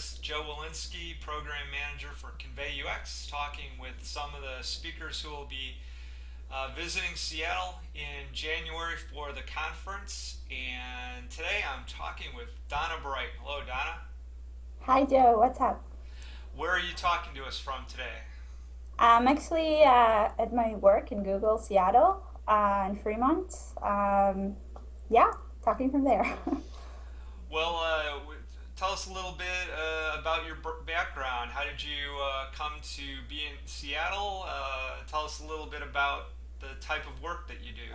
This is Joe Walensky, Program Manager for ConveyUX, talking with some of the speakers who will be visiting Seattle in January for the conference. And today I'm talking with Donna Bright. Hello, Donna. Hi Joe, what's up? Where are you talking to us from today? I'm actually at my work in Google Seattle in Fremont. Yeah, talking from there. Well, tell us a little bit about your background. How did you come to be in Seattle? Tell us a little bit about the type of work that you do.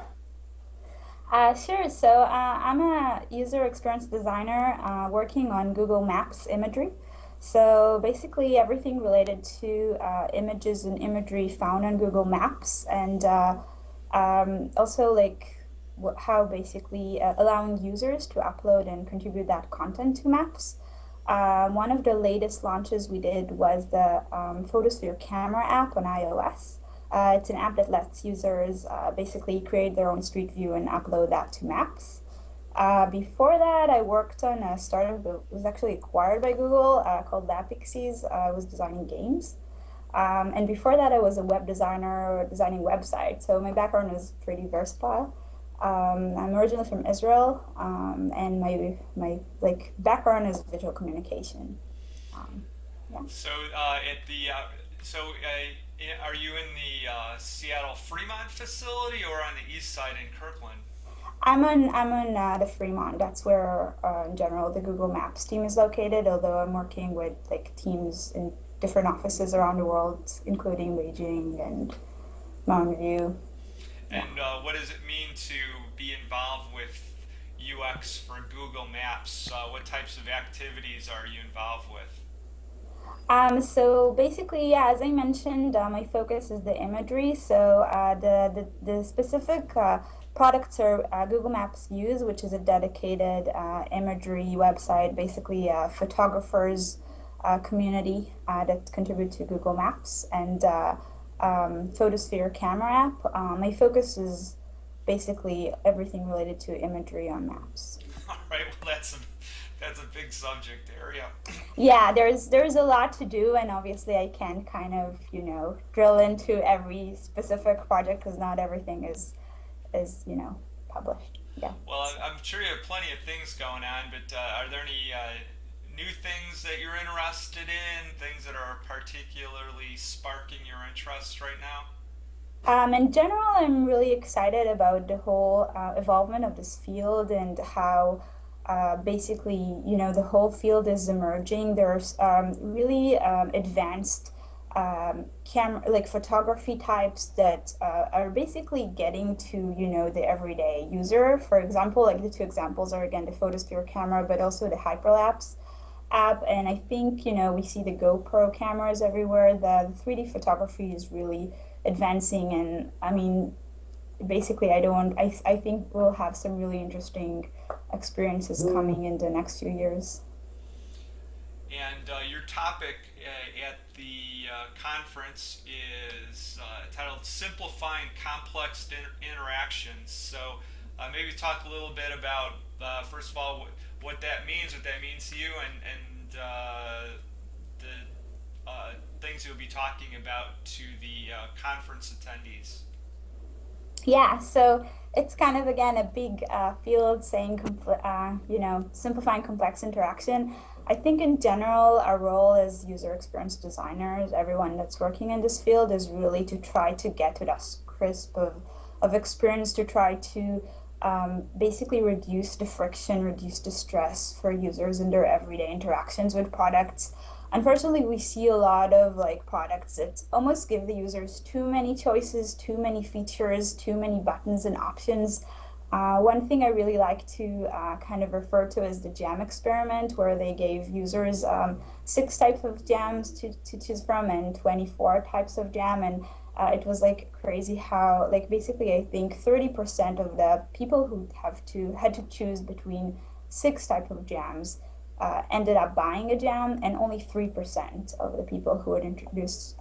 Sure. So I'm a user experience designer working on Google Maps imagery. So basically everything related to images and imagery found on Google Maps, and also like how basically allowing users to upload and contribute that content to maps. One of the latest launches we did was the Photosphere Camera App on iOS. It's an app that lets users basically create their own street view and upload that to maps. Before that, I worked on a startup that was actually acquired by Google called Lapixies. I was designing games. And before that, I was a web designer designing websites. So my background is pretty versatile. I'm originally from Israel, and my like background is visual communication. Um, yeah. Are you in the Seattle Fremont facility or on the east side in Kirkland? I'm on the Fremont. That's where, in general, the Google Maps team is located. Although I'm working with like teams in different offices around the world, including Beijing and Mountain View. Yeah. And what does it mean to be involved with UX for Google Maps? What types of activities are you involved with? So basically, yeah, as I mentioned, my focus is the imagery. So the specific products are Google Maps use, which is a dedicated imagery website, basically photographers community that contribute to Google Maps, and Photosphere Camera App. My focus is basically everything related to imagery on maps. All right, well that's a big subject area. Yeah, there's a lot to do, and obviously I can't kind of, drill into every specific project because not everything is published. Yeah. Well, I'm sure you have plenty of things going on, but are there any new things that you're interested in? Things that are particularly sparking your interest right now? In general, I'm really excited about the whole evolvement of this field and how basically, the whole field is emerging. There's really advanced camera, like photography types that are basically getting to, the everyday user. For example, like the two examples are again the Photosphere camera, but also the Hyperlapse app. And I think, we see the GoPro cameras everywhere. The 3D photography is really advancing. And I mean, basically, I think we'll have some really interesting experiences coming in the next few years. And your topic at the conference is titled Simplifying Complex Interactions. So maybe talk a little bit about, first of all, what that means to you, and the things you'll be talking about to the conference attendees. Yeah, so it's kind of again a big field saying, simplifying complex interaction. I think in general, our role as user experience designers, everyone that's working in this field, is really to try to get to that crisp of experience, to try to basically reduce the friction, reduce the stress for users in their everyday interactions with products. Unfortunately, we see a lot of like products that almost give the users too many choices, too many features, too many buttons and options. One thing I really like to kind of refer to as the jam experiment, where they gave users 6 types of jams to choose from and 24 types of jam. And it was like crazy how, like, basically, I think 30% of the people who had to choose between 6 types of jams ended up buying a jam, and only 3% of the people who had introduced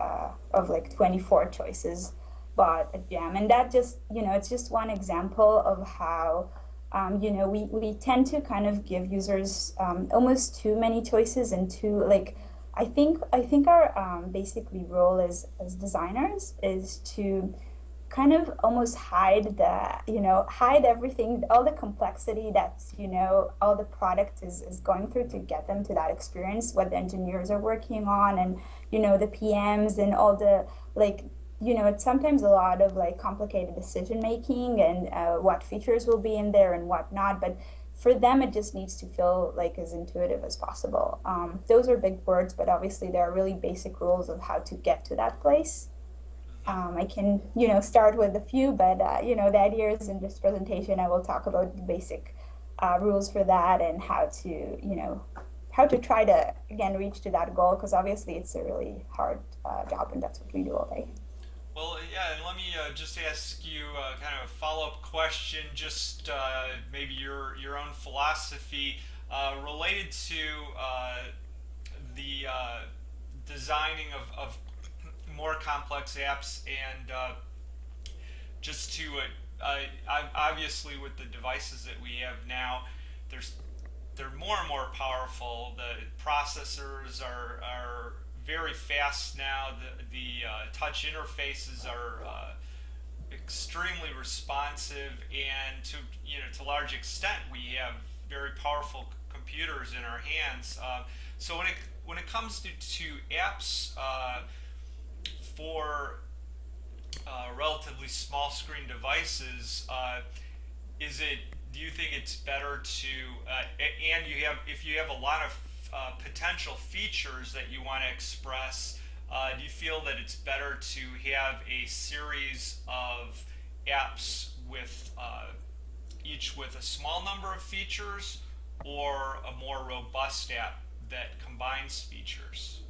of like 24 choices bought a jam. And that just, it's just one example of how we tend to kind of give users almost too many choices and too like I think our basically role as designers is to kind of almost hide everything, all the complexity that's, all the product is going through to get them to that experience, what the engineers are working on and, the PMs and all the like, it's sometimes a lot of like complicated decision making and what features will be in there and what not. But for them, it just needs to feel like as intuitive as possible. Those are big words, but obviously there are really basic rules of how to get to that place. I can, start with a few, but the idea is in this presentation, I will talk about the basic rules for that and how to try to again reach to that goal because obviously it's a really hard job and that's what we do all day. Well, yeah, and let me just ask you kind of a follow-up question, just maybe your own philosophy related to the designing of more complex apps, and just to obviously with the devices that we have now, there's they're more and more powerful. The processors are very fast now. The touch interfaces are extremely responsive, and to large extent, we have very powerful computers in our hands. So when it comes to apps for relatively small screen devices, is it? Do you think it's better to and you have if you have a lot of potential features that you want to express? Do you feel that it's better to have a series of apps with each with a small number of features, or a more robust app that combines features?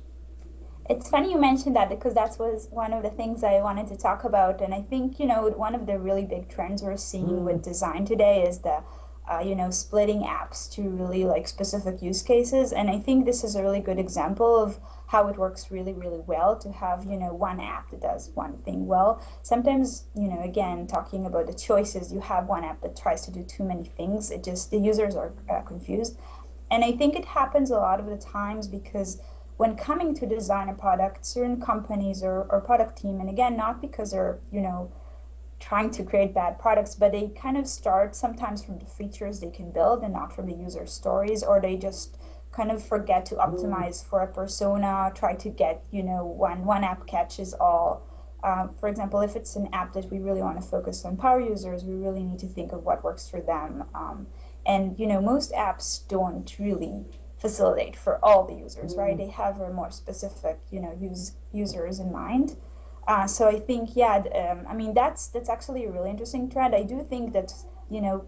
It's funny you mentioned that because that was one of the things I wanted to talk about. And I think, one of the really big trends we're seeing with design today is the, splitting apps to really like specific use cases. And I think this is a really good example of how it works really, really well to have, one app that does one thing well. Sometimes, again, talking about the choices, you have one app that tries to do too many things. The users are confused. And I think it happens a lot of the times because when coming to design a product, certain companies or product team, and again, not because they're, trying to create bad products, but they kind of start sometimes from the features they can build and not from the user stories, or they just kind of forget to optimize for a persona, try to get, one app catches all. For example, if it's an app that we really want to focus on power users, we really need to think of what works for them. And, most apps don't really facilitate for all the users, right? They have a more specific, users in mind. So I think, yeah, I mean, that's actually a really interesting trend. I do think that,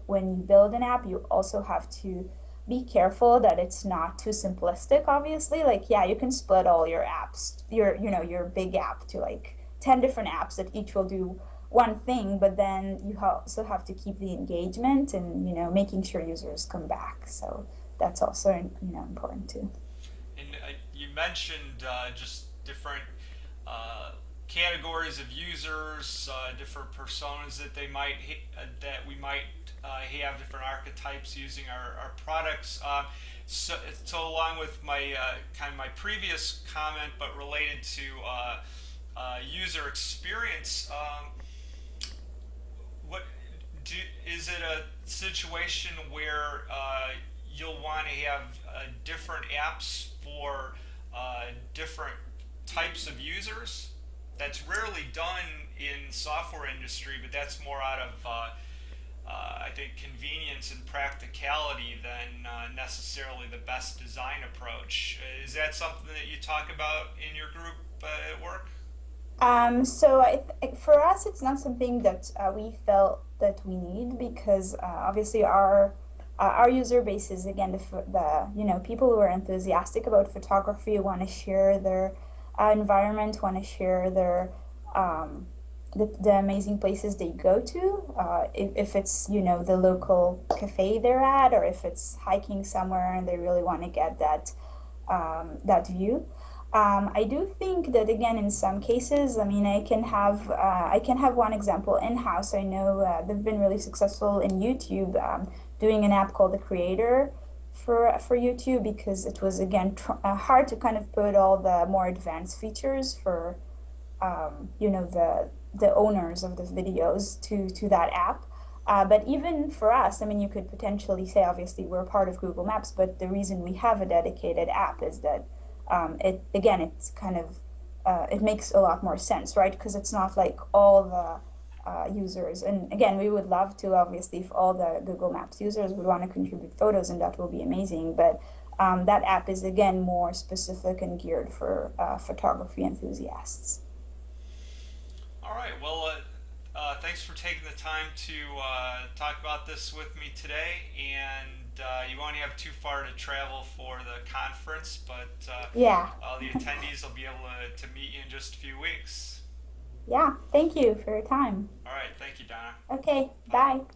when you build an app, you also have to be careful that it's not too simplistic, obviously. Like, yeah, you can split all your apps, your big app to like 10 different apps that each will do one thing, but then you also have to keep the engagement and, making sure users come back. So that's also, important too. And you mentioned just different categories of users, different personas that that we might have, different archetypes using our products. So along with my kind of my previous comment, but related to user experience, what do, is it a situation where you'll want to have different apps for different types of users? That's rarely done in software industry, but that's more out of I think convenience and practicality than necessarily the best design approach. Is that something that you talk about in your group at work? So for us, it's not something that we felt that we need because obviously our user base is again the people who are enthusiastic about photography, want to share their environment, want to share their the amazing places they go to. If it's the local cafe they're at, or if it's hiking somewhere and they really want to get that view. I do think that again, in some cases, I mean, I can have one example in-house. I know they've been really successful in YouTube, doing an app called the Creator for YouTube because it was again hard to kind of put all the more advanced features for you know, the owners of the videos to that app. But even for us, I mean, you could potentially say, obviously, we're part of Google Maps, but the reason we have a dedicated app is that it again, it's kind of it makes a lot more sense, right? Because it's not like all the users. And again, we would love to, obviously, if all the Google Maps users would want to contribute photos, and that will be amazing. But that app is again more specific and geared for photography enthusiasts. All right. Well, thanks for taking the time to talk about this with me today. And you won't have too far to travel for the conference, but Yeah, the attendees will be able to meet you in just a few weeks. yeah. Thank you for your time. All right. Thank you, Donna. Okay, Bye. bye.